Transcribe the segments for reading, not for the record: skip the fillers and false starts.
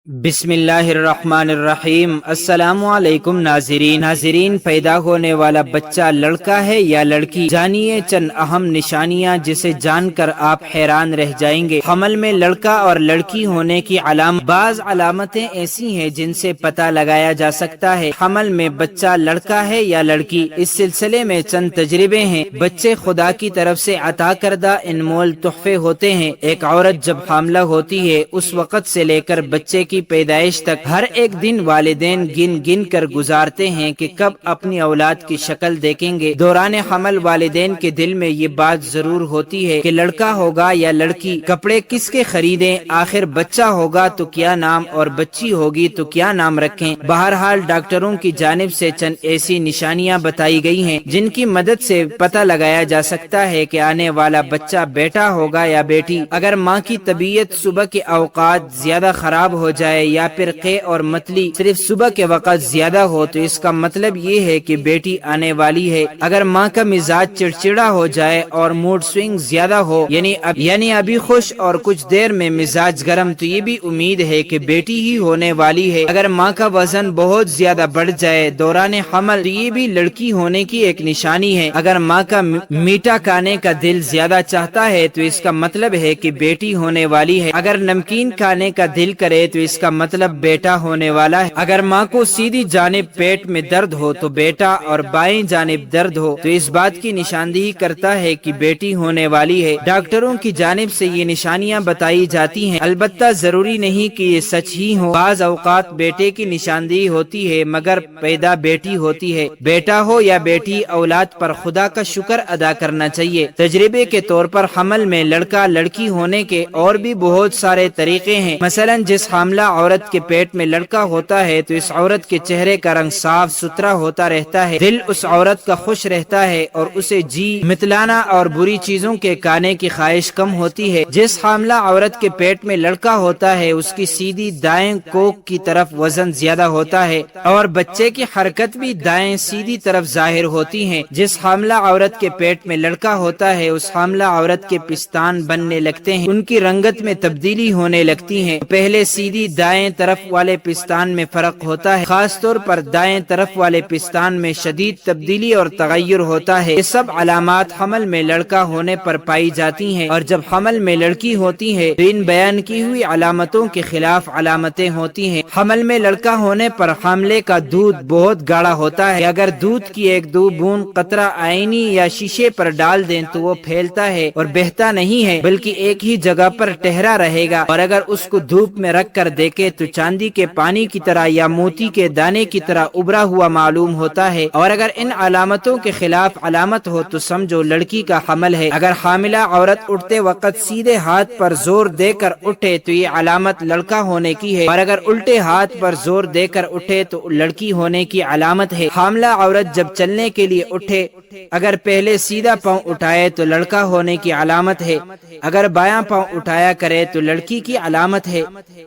بسم اللہ الرحمن الرحیم۔ السلام علیکم ناظرین، پیدا ہونے والا بچہ لڑکا ہے یا لڑکی؟ جانیے چند اہم نشانیاں جسے جان کر آپ حیران رہ جائیں گے۔ حمل میں لڑکا اور لڑکی ہونے کی بعض علامتیں ایسی ہیں جن سے پتہ لگایا جا سکتا ہے حمل میں بچہ لڑکا ہے یا لڑکی۔ اس سلسلے میں چند تجربے ہیں۔ بچے خدا کی طرف سے عطا کردہ انمول تحفے ہوتے ہیں۔ ایک عورت جب حاملہ ہوتی ہے اس وقت سے لے کر بچے کی پیدائش تک ہر ایک دن والدین گن کر گزارتے ہیں کہ کب اپنی اولاد کی شکل دیکھیں گے۔ دوران حمل والدین کے دل میں یہ بات ضرور ہوتی ہے کہ لڑکا ہوگا یا لڑکی، کپڑے کس کے خریدیں، آخر بچہ ہوگا تو کیا نام اور بچی ہوگی تو کیا نام رکھیں۔ بہرحال ڈاکٹروں کی جانب سے چند ایسی نشانیاں بتائی گئی ہیں جن کی مدد سے پتہ لگایا جا سکتا ہے کہ آنے والا بچہ بیٹا ہوگا یا بیٹی۔ اگر ماں کی طبیعت صبح کے اوقات زیادہ خراب ہو جائے یا پھر قے اور متلی صرف صبح کے وقت زیادہ ہو تو اس کا مطلب یہ ہے کہ بیٹی آنے والی ہے۔ اگر ماں کا مزاج چڑچڑا ہو جائے اور موڈ سوئنگ زیادہ ہو، یعنی ابھی خوش اور کچھ دیر میں مزاج گرم، تو یہ بھی امید ہے کہ بیٹی ہی ہونے والی ہے۔ اگر ماں کا وزن بہت زیادہ بڑھ جائے دوران حمل تو یہ بھی لڑکی ہونے کی ایک نشانی ہے۔ اگر ماں کا میٹھا کھانے کا دل زیادہ چاہتا ہے تو اس کا مطلب ہے کہ بیٹی ہونے والی ہے۔ اگر نمکین کھانے کا دل کرے تو اس کا مطلب بیٹا ہونے والا ہے۔ اگر ماں کو سیدھی جانب پیٹ میں درد ہو تو بیٹا، اور بائیں جانب درد ہو تو اس بات کی نشاندہی کرتا ہے کہ بیٹی ہونے والی ہے۔ ڈاکٹروں کی جانب سے یہ نشانیاں بتائی جاتی ہیں، البتہ ضروری نہیں کہ یہ سچ ہی ہو۔ بعض اوقات بیٹے کی نشاندہی ہوتی ہے مگر پیدا بیٹی ہوتی ہے۔ بیٹا ہو یا بیٹی، اولاد پر خدا کا شکر ادا کرنا چاہیے۔ تجربے کے طور پر حمل میں لڑکا لڑکی ہونے کے اور بھی بہت سارے طریقے ہیں۔ مثلا جس حاملہ عورت کے پیٹ میں لڑکا ہوتا ہے تو اس عورت کے چہرے کا رنگ صاف ستھرا ہوتا رہتا ہے، دل اس عورت کا خوش رہتا ہے اور اسے متلانا اور بری چیزوں کے کھانے کی خواہش کم ہوتی ہے۔ جس حاملہ عورت کے پیٹ میں لڑکا ہوتا ہے اس کی سیدھی دائیں کوکھ کی طرف وزن زیادہ ہوتا ہے اور بچے کی حرکت بھی دائیں سیدھی طرف ظاہر ہوتی ہیں۔ جس حاملہ عورت کے پیٹ میں لڑکا ہوتا ہے اس حاملہ عورت کے پستان بننے لگتے ہیں، ان کی رنگت میں تبدیلی ہونے لگتی ہے۔ پہلے سیدھی دائیں طرف والے پستان میں فرق ہوتا ہے، خاص طور پر دائیں طرف والے پستان میں شدید تبدیلی اور تغیر ہوتا ہے۔ یہ سب علامات حمل میں لڑکا ہونے پر پائی جاتی ہیں، اور جب حمل میں لڑکی ہوتی ہے تو ان بیان کی ہوئی علامتوں کے خلاف علامتیں ہوتی ہیں۔ حمل میں لڑکا ہونے پر حاملے کا دودھ بہت گاڑھا ہوتا ہے۔ اگر دودھ کی ایک دو بوند قطرہ آئینے یا شیشے پر ڈال دیں تو وہ پھیلتا ہے اور بہتا نہیں ہے بلکہ ایک ہی جگہ پر ٹھہرا رہے گا، اور اگر اس کو دھوپ میں رکھ کر دیکھے تو چاندی کے پانی کی طرح یا موتی کے دانے کی طرح ابھرا ہوا معلوم ہوتا ہے۔ اور اگر ان علامتوں کے خلاف علامت ہو تو سمجھو لڑکی کا حمل ہے۔ اگر حاملہ عورت اٹھتے وقت سیدھے ہاتھ پر زور دے کر اٹھے تو یہ علامت لڑکا ہونے کی ہے، اور اگر الٹے ہاتھ پر زور دے کر اٹھے تو لڑکی ہونے کی علامت ہے۔ حاملہ عورت جب چلنے کے لیے اٹھے اگر پہلے سیدھا پاؤں اٹھائے تو لڑکا ہونے کی علامت ہے، اگر بایاں پاؤں اٹھایا کرے تو لڑکی کی علامت ہے۔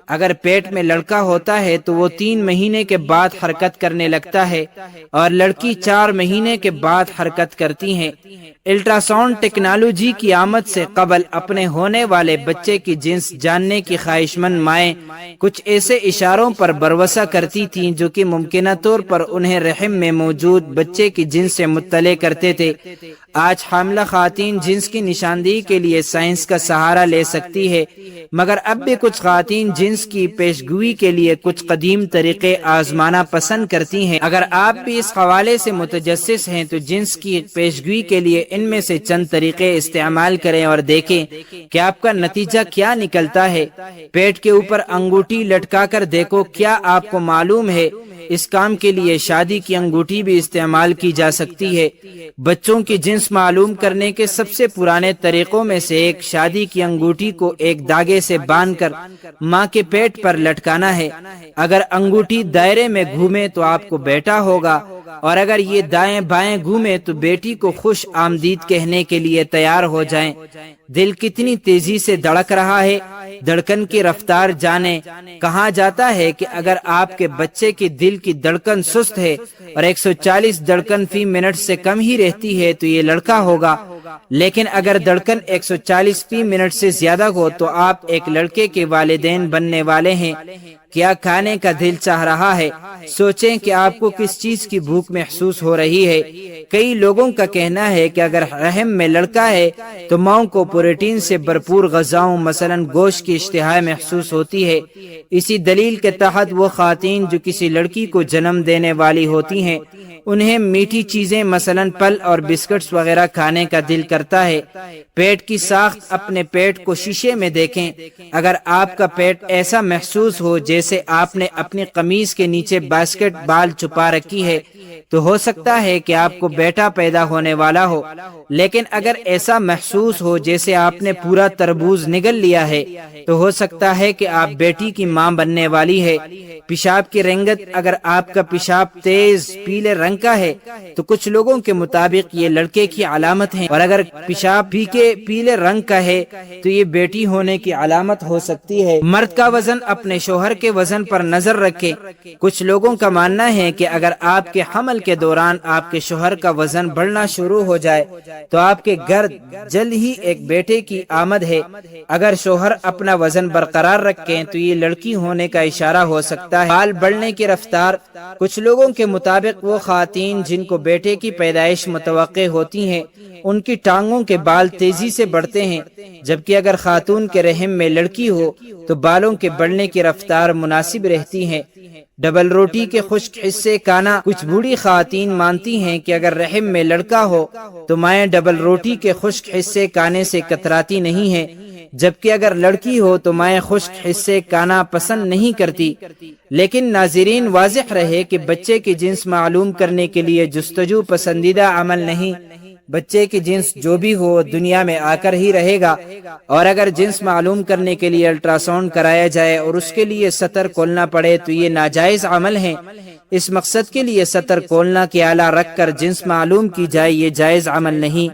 اگر پیٹ میں لڑکا ہوتا ہے تو وہ 3 مہینے کے بعد حرکت کرنے لگتا ہے اور لڑکی 4 مہینے کے بعد حرکت کرتی ہیں۔ الٹراساؤنڈ ٹیکنالوجی کی آمد سے قبل اپنے ہونے والے بچے کی جنس جاننے کی خواہش مند مائیں کچھ ایسے اشاروں پر بھروسہ کرتی تھیں جو کہ ممکنہ طور پر انہیں رحم میں موجود بچے کی جنس سے مطلع کرتے تھے۔ آج حاملہ خواتین جنس کی نشاندہی کے لیے سائنس کا سہارا لے سکتی ہے، مگر اب بھی کچھ خواتین جنس کی پیشگوئی کے لیے کچھ قدیم طریقے آزمانا پسند کرتی ہیں۔ اگر آپ بھی اس حوالے سے متجسس ہیں تو جنس کی پیشگوئی کے لیے ان میں سے چند طریقے استعمال کریں اور دیکھیں کہ آپ کا نتیجہ کیا نکلتا ہے۔ پیٹ کے اوپر انگوٹھی لٹکا کر دیکھو، کیا آپ کو معلوم ہے اس کام کے لیے شادی کی انگوٹھی بھی استعمال کی جا سکتی ہے۔ بچوں کی جنس معلوم کرنے کے سب سے پرانے طریقوں میں سے ایک شادی کی انگوٹھی کو ایک دھاگے سے باندھ کر ماں کے پیٹ پر لٹکانا ہے۔ اگر انگوٹھی دائرے میں گھومے تو آپ کو بیٹا ہوگا، اور اگر یہ دائیں بائیں گھومے تو بیٹی کو خوش آمدید کہنے کے لیے تیار ہو جائیں۔ دل کتنی تیزی سے دھڑک رہا ہے، دھڑکن کی رفتار جانیں۔ کہا جاتا ہے کہ اگر آپ کے بچے کی دل کی دھڑکن سست ہے اور 140 دھڑکن فی منٹ سے کم ہی رہتی ہے تو یہ لڑکا ہوگا۔ لیکن اگر دھڑکن 140 فی منٹ سے زیادہ ہو تو آپ ایک لڑکے کے والدین بننے والے ہیں۔ کیا کھانے کا دل چاہ رہا ہے؟ سوچیں کہ آپ کو کس چیز کی بھوک محسوس ہو رہی ہے۔ کئی لوگوں کا کہنا ہے کہ اگر رحم میں لڑکا ہے تو ماؤں کو پروٹین سے بھرپور غذاؤں مثلا گوشت کی اشتہا محسوس ہوتی ہے۔ اسی دلیل کے تحت وہ خواتین جو کسی لڑکی کو جنم دینے والی ہوتی ہیں انہیں میٹھی چیزیں مثلا پھل اور بسکٹس وغیرہ کھانے کا دل کرتا ہے۔ پیٹ کی ساخت، اپنے پیٹ کو شیشے میں دیکھیں۔ اگر آپ کا پیٹ ایسا محسوس ہو جیسے آپ نے اپنی قمیض کے نیچے باسکٹ بال چھپا رکھی ہے تو ہو سکتا ہے کہ آپ کو بیٹا پیدا ہونے والا ہو، لیکن اگر ایسا محسوس ہو جیسے آپ نے پورا تربوز نگل لیا ہے تو ہو سکتا ہے کہ آپ بیٹی کی ماں بننے والی ہے۔ پیشاب کی رنگت، اگر آپ کا پیشاب تیز پیلے رنگ کا ہے تو کچھ لوگوں کے مطابق یہ لڑکے کی علامت ہے، اور اگر پیشاب پھیکے پیلے رنگ کا ہے تو یہ بیٹی ہونے کی علامت ہو سکتی ہے۔ مرد کا وزن، اپنے شوہر کے وزن پر نظر رکھیں۔ کچھ لوگوں کا ماننا ہے کہ اگر آپ کے حمل کے دوران آپ کے شوہر کا وزن بڑھنا شروع ہو جائے تو آپ کے گھر جلد ہی ایک بیٹے کی آمد ہے۔ اگر شوہر اپنا وزن برقرار رکھیں تو یہ لڑکی ہونے کا اشارہ ہو سکتا ہے۔ بال بڑھنے کی رفتار، کچھ لوگوں کے مطابق وہ خواتین جن کو بیٹے کی پیدائش متوقع ہوتی ہیں ان کی ٹانگوں کے بال تیزی سے بڑھتے ہیں، جبکہ اگر خاتون کے رحم میں لڑکی ہو تو بالوں کے بڑھنے کی رفتار مناسب رہتی ہے۔ ڈبل روٹی کے خشک حصے کانا، کچھ بوڑھی خواتین مانتی ہیں کہ اگر رحم میں لڑکا ہو تو مائیں ڈبل روٹی کے خشک حصے کانے سے کتراتی نہیں ہیں، جبکہ اگر لڑکی ہو تو مائیں خشک حصے کانا پسند نہیں کرتی۔ لیکن ناظرین، واضح رہے کہ بچے کی جنس معلوم کرنے کے لیے جستجو پسندیدہ عمل نہیں۔ بچے کی جنس جو بھی ہو دنیا میں آ کر ہی رہے گا، اور اگر جنس معلوم کرنے کے لیے الٹرا ساؤنڈ کرایا جائے اور اس کے لیے سطر کھولنا پڑے تو یہ ناجائز عمل ہے۔ اس مقصد کے لیے سطر کھولنا کے آلہ رکھ کر جنس معلوم کی جائے، یہ جائز عمل نہیں۔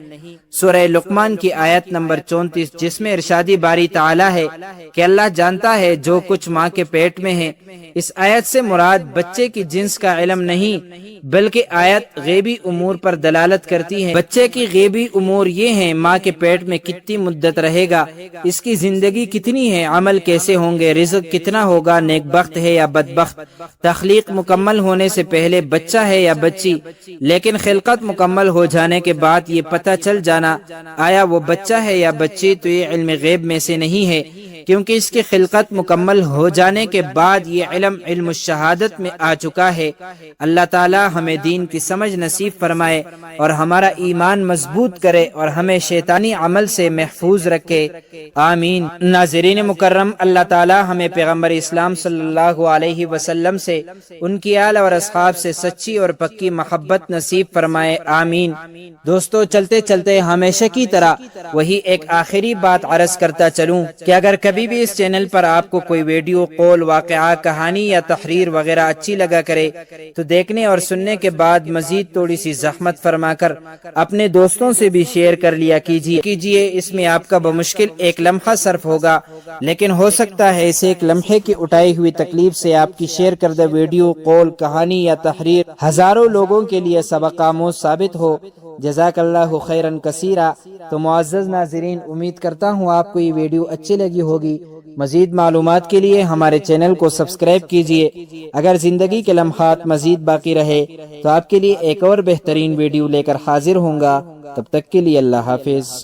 سورہ لقمان کی آیت نمبر 34 جس میں ارشادی باری تعالی ہے کہ اللہ جانتا ہے جو کچھ ماں کے پیٹ میں ہے۔ اس آیت سے مراد بچے کی جنس کا علم نہیں بلکہ آیت غیبی امور پر دلالت کرتی ہے۔ بچے کی غیبی امور یہ ہیں: ماں کے پیٹ میں کتنی مدت رہے گا، اس کی زندگی کتنی ہے، عمل کیسے ہوں گے، رزق کتنا ہوگا، نیک بخت ہے یا بدبخت، تخلیق مکمل ہونے سے پہلے بچہ ہے یا بچی، لیکن خلقت مکمل ہو جانے کے بعد یہ پتہ چل جانا آیا وہ بچہ ہے یا بچی، تو یہ علم غیب میں سے نہیں ہے، کیونکہ اس کی خلقت مکمل ہو جانے کے بعد یہ علم الشہادت میں آ چکا ہے۔ اللہ تعالی ہمیں دین کی سمجھ نصیب فرمائے اور ہمارا ایمان مضبوط کرے اور ہمیں شیطانی عمل سے محفوظ رکھے، آمین۔ ناظرین مکرم، اللہ تعالی ہمیں پیغمبر اسلام صلی اللہ علیہ وسلم سے، ان کی آل اور اصحاب سے سچی اور پکی محبت نصیب فرمائے، آمین۔ دوستو، چلتے چلتے ہمیشہ کی طرح وہی ایک آخری بات عرض کرتا چلوں کہ اگر کبھی بھی اس چینل پر آپ کو کوئی ویڈیو، قول، واقعہ، کہانی یا تحریر وغیرہ اچھی لگا کرے تو دیکھنے اور سننے کے بعد مزید تھوڑی سی زحمت فرما کر اپنے دوستوں سے بھی شیئر کر لیا کیجئے۔ اس میں آپ کا بمشکل ایک لمحہ صرف ہوگا، لیکن ہو سکتا ہے اس ایک لمحے کی اٹھائی ہوئی تکلیف سے آپ کی شیئر کردہ ویڈیو، قول، کہانی یا تحریر ہزاروں لوگوں کے لیے سبق آموز ثابت ہو۔ جزاک اللہ خیرن کثیرا۔ تو معزز ناظرین، امید کرتا ہوں آپ کو یہ ویڈیو اچھی لگی ہوگی۔ مزید معلومات کے لیے ہمارے چینل کو سبسکرائب کیجئے۔ اگر زندگی کے لمحات مزید باقی رہے تو آپ کے لیے ایک اور بہترین ویڈیو لے کر حاضر ہوں گا۔ تب تک کے لیے اللہ حافظ۔